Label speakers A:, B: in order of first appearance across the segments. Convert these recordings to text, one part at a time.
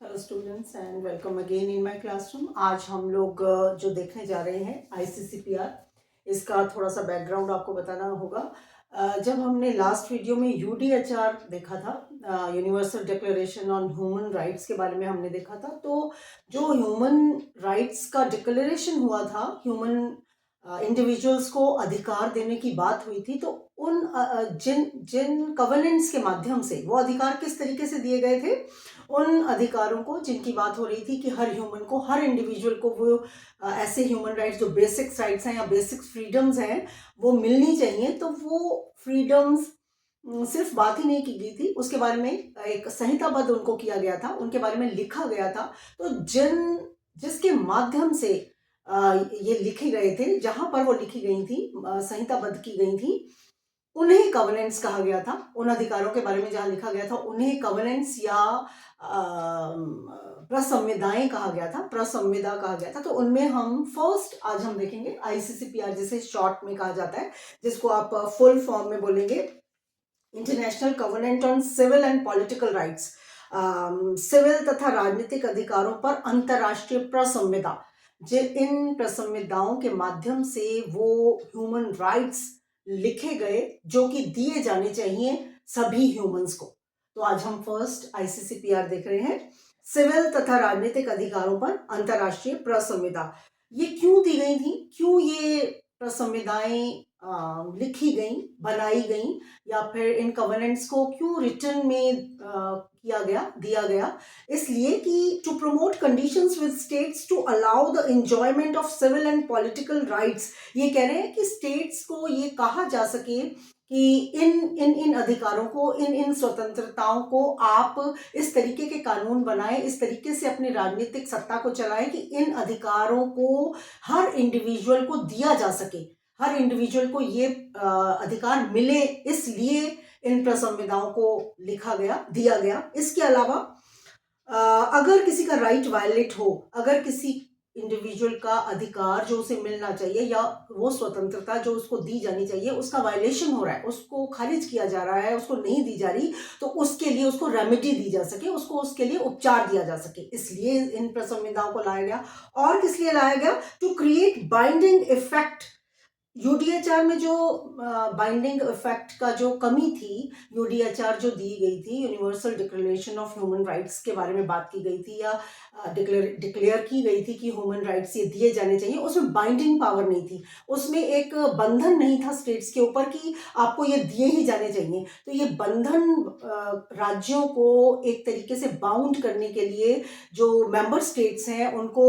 A: Hello students and welcome again in my classroom. आज हम लोग जो देखने जा रहे हैं आईसीसीपीआर, इसका थोड़ा सा बैकग्राउंड आपको बताना होगा। जब हमने लास्ट वीडियो में यूडीएचआर देखा था, universal declaration on human rights के बारे में हमने देखा था, तो जो ह्यूमन राइट्स का डिक्लेरेशन हुआ था, ह्यूमन इंडिविजुअल्स को अधिकार देने की बात हुई थी, तो उन जिन जिन कवेनेंट्स के माध्यम से वो अधिकार किस तरीके से दिए गए थे, उन अधिकारों को जिनकी बात हो रही थी कि हर ह्यूमन को, हर इंडिविजुअल को वो ऐसे ह्यूमन राइट्स जो बेसिक राइट्स हैं या बेसिक फ्रीडम्स हैं वो मिलनी चाहिए। तो वो फ्रीडम्स सिर्फ बात ही नहीं की गई थी, उसके बारे में एक संहिताबद्ध उनको किया गया था, उनके बारे में लिखा गया था। तो जिसके माध्यम से ये लिखे गए थे, जहां पर वो लिखी गई थी, संहिताबद्ध की गई थी, उन्हें कवेनेंट्स कहा गया था। उन अधिकारों के बारे में जहां लिखा गया था उन्हें कवेनेंट्स या प्रसंविदाएं कहा गया था, प्रसंविदा कहा गया था। तो उनमें हम फर्स्ट आज हम देखेंगे आईसीसीपीआर, जिसे शॉर्ट में कहा जाता है, जिसको आप फुल फॉर्म में बोलेंगे international covenant on civil and political rights, civil तथा राजनीतिक अधिकारों पर अंतर्राष्ट्रीय प्रसंविदा। इन प्रसंविदाओं के माध्यम से वो ह्यूमन राइट्स लिखे गए जो कि दिए जाने चाहिए सभी ह्यूमंस को। तो आज हम फर्स्ट आईसीसीपीआर देख रहे हैं, सिविल तथा राजनीतिक अधिकारों पर अंतर्राष्ट्रीय प्रसंविदा। ये क्यों दी गई थी, क्यों ये प्रसंविदाएं लिखी गई, बनाई गई, या फिर इन कवेनेंट्स को क्यों रिटर्न में किया गया, दिया गया? इसलिए कि to promote conditions with states to allow the enjoyment of civil and political rights. ये कह रहे हैं कि स्टेट्स को ये कहा जा सके कि इन इन इन अधिकारों को, इन इन स्वतंत्रताओं को आप इस तरीके के कानून बनाएं, इस तरीके से अपनी राजनीतिक सत्ता को चलाएं कि इन अधिकारों को हर इंडिविजुअल को दिया जा सके, हर इंडिविजुअल को ये अधिकार मिले। इसलिए इन प्रसंविधाओं को लिखा गया, दिया गया। इसके अलावा अगर किसी का राइट वायलेट हो, अगर किसी इंडिविजुअल का अधिकार जो उसे मिलना चाहिए या वो स्वतंत्रता जो उसको दी जानी चाहिए उसका वायलेशन हो रहा है, उसको खारिज किया जा रहा है, उसको नहीं दी जा रही, तो उसके लिए उसको रेमेडी दी जा सके, उसको उसके लिए उपचार दिया जा सके, इसलिए इन प्रसंविधाओं को लाया गया। और किस लिए लाया गया? To create binding effect. UDHR में जो बाइंडिंग इफेक्ट का जो कमी थी, यूडीएचआर जो दी गई थी, universal declaration of human rights के बारे में बात की गई थी, या डिक्लेयर की गई थी कि ह्यूमन राइट्स ये दिए जाने चाहिए, उसमें बाइंडिंग पावर नहीं थी, उसमें एक बंधन नहीं था स्टेट्स के ऊपर कि आपको ये दिए ही जाने चाहिए। तो ये बंधन राज्यों को एक तरीके से बाउंड करने के लिए, जो मेंबर स्टेट्स हैं उनको,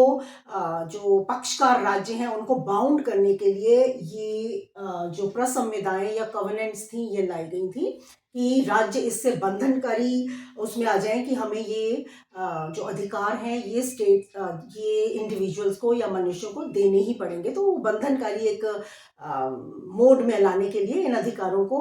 A: जो पक्षकार राज्य हैं उनको बाउंड करने के लिए ये जो प्रसंविदाएं या कवेनेंट्स थी ये लाई गई थी कि राज्य इससे बंधनकारी उसमें आ जाएं कि हमें ये जो अधिकार हैं ये स्टेट, ये इंडिविजुअल्स को या मनुष्यों को देने ही पड़ेंगे। तो बंधनकारी एक मोड में लाने के लिए इन अधिकारों को,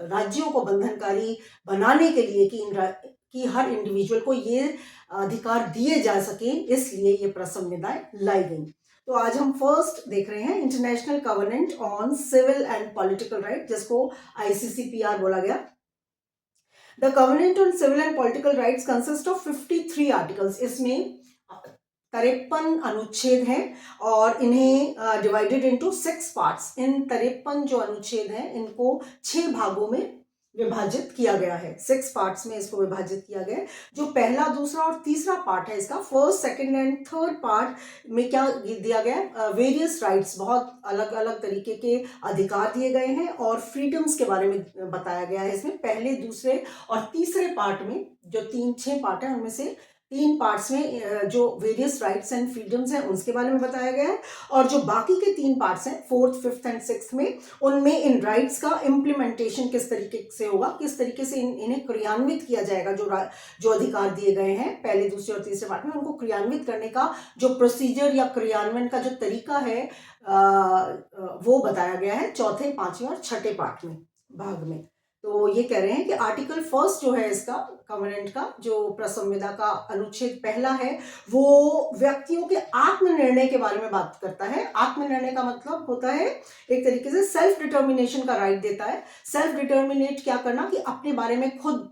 A: राज्यों को बंधनकारी बनाने के लिए कि हर इंडिविजुअल को ये अधिकार दिए जा सके, इसलिए ये प्रसंविदाएं लाई गई। तो आज हम फर्स्ट देख रहे हैं international covenant on civil and political right, जिसको आईसीसीपीआर बोला गया। The covenant on civil and political rights consist of 53 articles. इसमें 53 अनुच्छेद हैं और इन्हें डिवाइडेड इनटू 6 पार्ट्स। इन 53 जो अनुच्छेद हैं इनको 6 भागों में विभाजित किया गया है, 6 पार्ट्स में इसको विभाजित किया गया है। जो पहला, दूसरा और तीसरा पार्ट है इसका, first, second and third part में क्या दिया गया है? वेरियस राइट्स, बहुत अलग अलग तरीके के अधिकार दिए गए हैं और फ्रीडम्स के बारे में बताया गया है इसमें। पहले, दूसरे और तीसरे पार्ट में, जो 6 पार्ट है उनमें से 3 पार्ट्स में जो वेरियस राइट्स एंड फ्रीडम्स हैं उसके बारे में बताया गया है, और जो बाकी के 3 पार्ट्स हैं, फोर्थ, फिफ्थ एंड सिक्स्थ में, उनमें इन राइट्स का इम्प्लीमेंटेशन किस तरीके से होगा, किस तरीके से इन्हें क्रियान्वित किया जाएगा। जो अधिकार दिए गए हैं पहले, दूसरे और तीसरे पार्ट में, उनको क्रियान्वित करने का जो प्रोसीजर या क्रियान्वयन का जो तरीका है वो बताया गया है चौथे, पांचवें और छठे पार्ट में, भाग में। तो ये कह रहे हैं कि आर्टिकल फर्स्ट जो है इसका कवेनेंट का, जो प्रसंविदा का अनुच्छेद पहला है, वो व्यक्तियों के आत्मनिर्णय के बारे में बात करता है। आत्मनिर्णय का मतलब होता है एक तरीके से सेल्फ डिटर्मिनेशन का राइट देता है। सेल्फ डिटर्मिनेट क्या करना, कि अपने बारे में खुद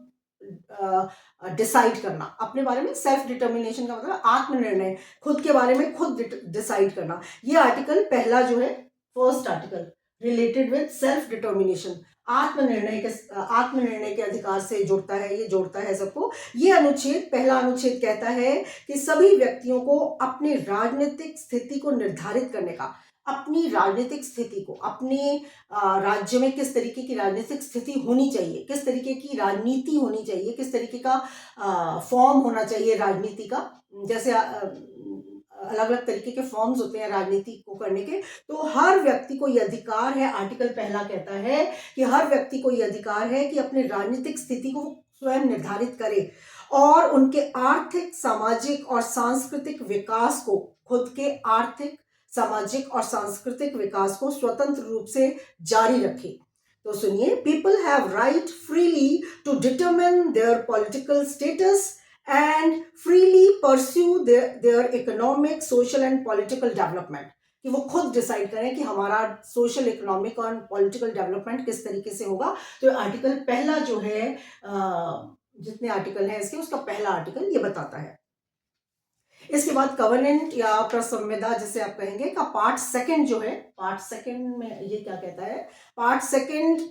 A: डिसाइड करना अपने बारे में, सेल्फ डिटर्मिनेशन का मतलब आत्मनिर्णय, खुद के बारे में खुद डिसाइड करना। ये आर्टिकल पहला जो है, first article related with self determination, आत्मनिर्णय के अधिकार से जुड़ता है, ये जोड़ता है सबको। ये अनुच्छेद, पहला अनुच्छेद कहता है कि सभी व्यक्तियों को अपनी राजनीतिक स्थिति को निर्धारित करने का, अपनी राजनीतिक स्थिति को, अपने राज्य में किस तरीके की राजनीतिक स्थिति होनी चाहिए, किस तरीके की राजनीति होनी चाहिए, किस तरीके का फॉर्म होना चाहिए राजनीति का। जैसे अलग अलग तरीके के फॉर्म्स होते हैं राजनीति को करने के, तो हर व्यक्ति को यह अधिकार है, आर्टिकल पहला कहता है कि हर व्यक्ति को यह अधिकार है कि अपनी राजनीतिक स्थिति को स्वयं निर्धारित करे और उनके आर्थिक, सामाजिक और सांस्कृतिक विकास को, खुद के आर्थिक, सामाजिक और सांस्कृतिक विकास को स्वतंत्र रूप से जारी रखे। तो सुनिए, people have right freely to determine their political status and freely pursue their economic, social and political development, कि वो खुद डिसाइड करें कि हमारा सोशल, इकोनॉमिक और पॉलिटिकल डेवलपमेंट किस तरीके से होगा। तो आर्टिकल पहला जो है, जितने आर्टिकल हैं इसके, उसका पहला आर्टिकल ये बताता है। इसके बाद कवर्नेंट या प्रसंविदा जिसे आप कहेंगे का पार्ट सेकंड जो है, पार्ट सेकंड में ये क्या कहता है, पार्ट सेकंड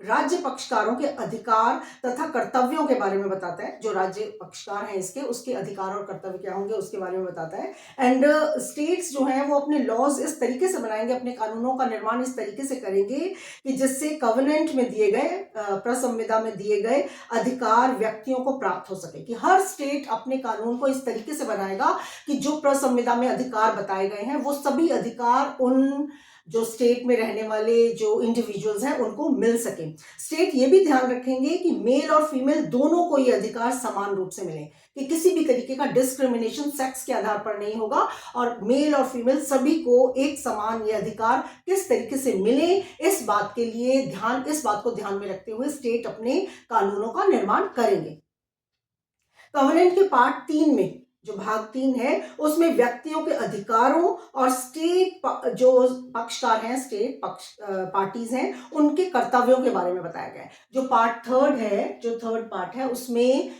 A: राज्य पक्षकारों के अधिकार तथा कर्तव्यों के बारे में बताता है। जो राज्य पक्षकार हैं इसके, उसके अधिकार और कर्तव्य क्या होंगे उसके बारे में बताता है। एंड स्टेट्स जो हैं वो अपने लॉज इस तरीके से बनाएंगे, अपने कानूनों का निर्माण इस तरीके से करेंगे कि जिससे कवर्नेंट में दिए गए, प्रसंविदा में दिए गए अधिकार व्यक्तियों को प्राप्त हो सके। कि हर स्टेट अपने कानून को इस तरीके से बनाएगा कि जो प्रसंविदा में अधिकार बताए गए हैं वो सभी अधिकार उन जो स्टेट में रहने वाले जो इंडिविजुअल्स हैं उनको मिल सके। स्टेट ये भी ध्यान रखेंगे कि मेल और फीमेल दोनों को ये अधिकार समान रूप से मिले, कि किसी भी तरीके का डिस्क्रिमिनेशन सेक्स के आधार पर नहीं होगा, और मेल और फीमेल सभी को एक समान ये अधिकार किस तरीके से मिले, इस बात को ध्यान में रखते हुए स्टेट अपने कानूनों का निर्माण करेंगे। कवर्नेंट के पार्ट 3 में, जो भाग 3 है, उसमें व्यक्तियों के अधिकारों और स्टेट जो पक्षकार हैं, स्टेट पार्टीज हैं, उनके कर्तव्यों के बारे में बताया गया है। जो पार्ट 3 है, जो थर्ड पार्ट है, उसमें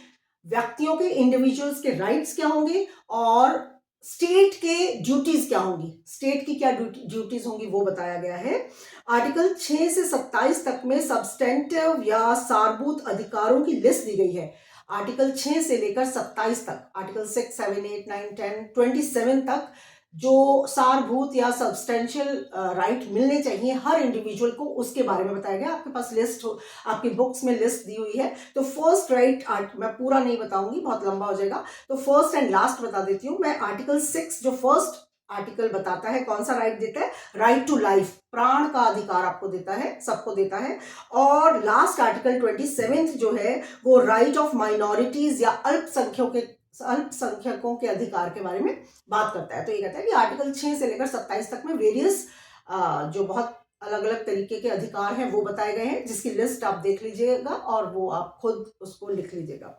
A: व्यक्तियों के, इंडिविजुअल्स के राइट्स क्या होंगे और स्टेट के ड्यूटीज क्या होंगी, स्टेट की क्या ड्यूटीज होंगी वो बताया गया है। आर्टिकल 6 से 27 तक में सब्सटेंटिव या सारभूत अधिकारों की लिस्ट दी गई है। आर्टिकल 6 से लेकर 27 तक, आर्टिकल 6, 7, 8, 9, 10, 27 तक जो सारभूत या सब्सटेंशियल राइट मिलने चाहिए हर इंडिविजुअल को, उसके बारे में बताया गया। आपके पास लिस्ट हो, आपकी बुक्स में लिस्ट दी हुई है। तो फर्स्ट राइट, मैं पूरा नहीं बताऊंगी, बहुत लंबा हो जाएगा, तो फर्स्ट एंड लास्ट बता देती हूँ मैं। आर्टिकल 6 जो फर्स्ट आर्टिकल बताता है, कौन सा राइट देता है, राइट टू लाइफ, प्राण का अधिकार आपको देता है, सबको देता है। और लास्ट आर्टिकल 27 जो है वो राइट ऑफ माइनॉरिटीज या अल्पसंख्यकों के अधिकार के बारे में बात करता है। तो ये कहता है कि आर्टिकल 6 से लेकर 27 तक में वेरियस जो बहुत अलग अलग तरीके के अधिकार हैं वो बताए गए हैं, जिसकी लिस्ट आप देख लीजिएगा और वो आप खुद उसको लिख लीजिएगा।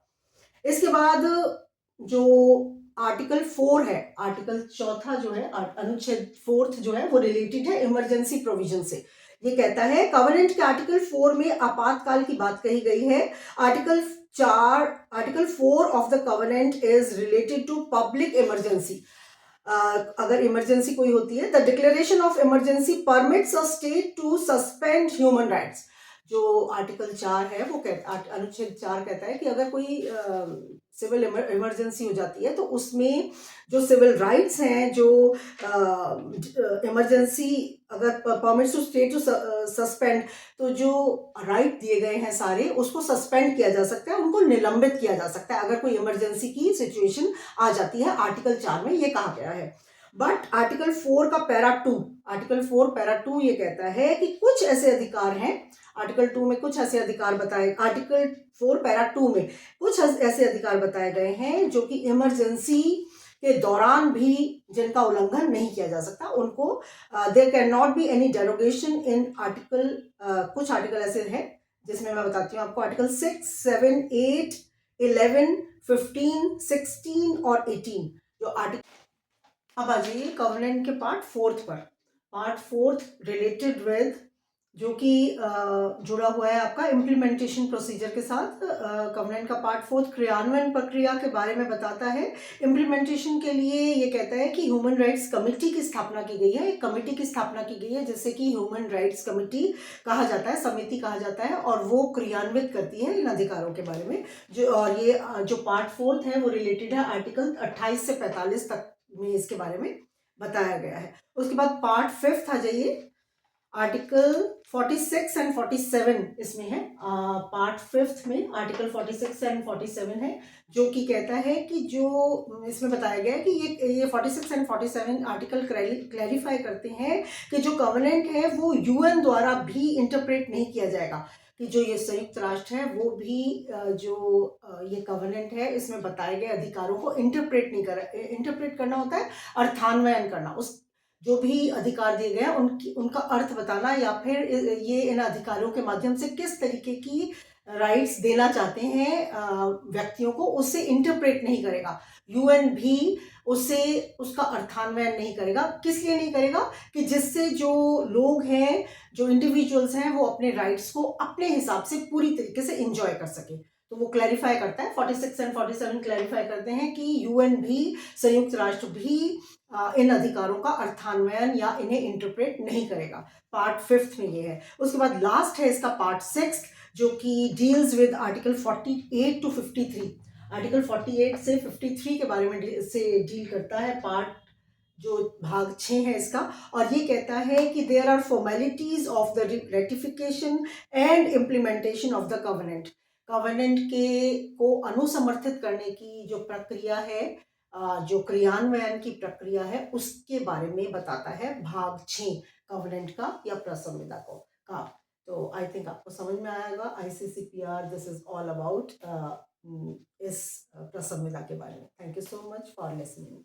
A: इसके बाद जो आर्टिकल 4 है, आर्टिकल चौथा जो है, अनुच्छेद 4 जो है वो रिलेटेड है इमरजेंसी प्रोविजन से। ये कहता है, कवर्नेंट के आर्टिकल 4 में आपातकाल की बात कही गई है। Article 4 of the covenant is related to public emergency. अगर इमरजेंसी कोई होती है, the declaration of emergency permits a state to suspend human rights. जो आर्टिकल 4 है वो अनुच्छेद 4 कहता है कि अगर कोई सिविल इमरजेंसी हो जाती है तो उसमें जो सिविल राइट्स हैं, जो इमरजेंसी अगर permits to state to suspend, तो जो राइट दिए गए हैं सारे, उसको सस्पेंड किया जा सकता है, उनको निलंबित किया जा सकता है अगर कोई इमरजेंसी की सिचुएशन आ जाती है। आर्टिकल 4 में ये कहा गया है। बट आर्टिकल 4 का पैरा 2, आर्टिकल 4 पैरा 2 ये कहता है कि कुछ ऐसे अधिकार हैं, आर्टिकल 2 में कुछ ऐसे अधिकार बताए, आर्टिकल 4 पैरा 2 में कुछ ऐसे अधिकार बताए गए हैं जो कि इमरजेंसी के दौरान भी जिनका उल्लंघन नहीं किया जा सकता, उनको there can not be any derogation in article. कुछ आर्टिकल ऐसे हैं जिसमें मैं बताती हूँ आपको, आर्टिकल 6, 7, 8, 11, 15, 16 और 18 जो आर्टिकल। अब आ जाइए कवर्नेंट के पार्ट 4 पर। पार्ट 4 रिलेटेड विद जो कि जुड़ा हुआ है आपका इम्प्लीमेंटेशन प्रोसीजर के साथ। कवनेंट का पार्ट 4 क्रियान्वयन प्रक्रिया के बारे में बताता है। इम्प्लीमेंटेशन के लिए ये कहता है कि ह्यूमन राइट्स कमेटी की स्थापना की गई है, एक कमेटी की स्थापना की गई है जिसे कि ह्यूमन राइट्स कमेटी कहा जाता है, समिति कहा जाता है, और वो क्रियान्वित करती है इन अधिकारों के बारे में। जो और ये जो पार्ट 4 है वो रिलेटेड है आर्टिकल 28 से 45 तक में इसके बारे में बताया गया है। उसके बाद पार्ट 5 आ जाइए। आर्टिकल 46 एंड 47 इसमें है। पार्ट 5 में आर्टिकल 46 एंड 47 है, जो कि कहता है कि जो इसमें बताया गया है कि ये 46 एंड 47 आर्टिकल क्लैरिफाई करते हैं कि जो कवेनेंट है वो यूएन द्वारा भी इंटरप्रेट नहीं किया जाएगा, कि जो ये संयुक्त राष्ट्र है वो भी ये कवेनेंट है इसमें बताए गए अधिकारों को इंटरप्रेट करना होता है, अर्थान्वयन करना, उस जो भी अधिकार दिए गए हैं उनका अर्थ बताना, या फिर ये इन अधिकारों के माध्यम से किस तरीके की राइट्स देना चाहते हैं व्यक्तियों को, उससे इंटरप्रेट नहीं करेगा। यूएन भी उसे उसका अर्थान्वयन नहीं करेगा। किस लिए नहीं करेगा? कि जिससे जो लोग हैं, जो इंडिविजुअल्स हैं, वो अपने राइट्स को अपने हिसाब से पूरी तरीके से इंजॉय कर सके। तो वो क्लैरिफाई करता है, 46 एंड 47 क्लैरिफाई करते हैं कि यूएन भी, संयुक्त राष्ट्र भी इन अधिकारों का अर्थान्वयन या इन्हें इंटरप्रेट नहीं करेगा। पार्ट 5 में ये है। उसके बाद लास्ट है इसका पार्ट 6, जो कि deals with article 48 to 53। Article 48 से 53 के बारे में से डील करता है पार्ट, जो भाग 6 है इसका। और ये कहता है कि there are formalities of the ratification and implementation of the covenant. Covenant के को अनुसमर्थित करने की जो प्रक्रिया है, जो क्रियान्वयन की प्रक्रिया है, उसके बारे में बताता है भाग 6 कवेनेंट का या प्रसंविदा को का। तो आई थिंक आपको समझ में आएगा ICCPR, this is all about इस प्रसंविदा के बारे में। Thank you so much for listening.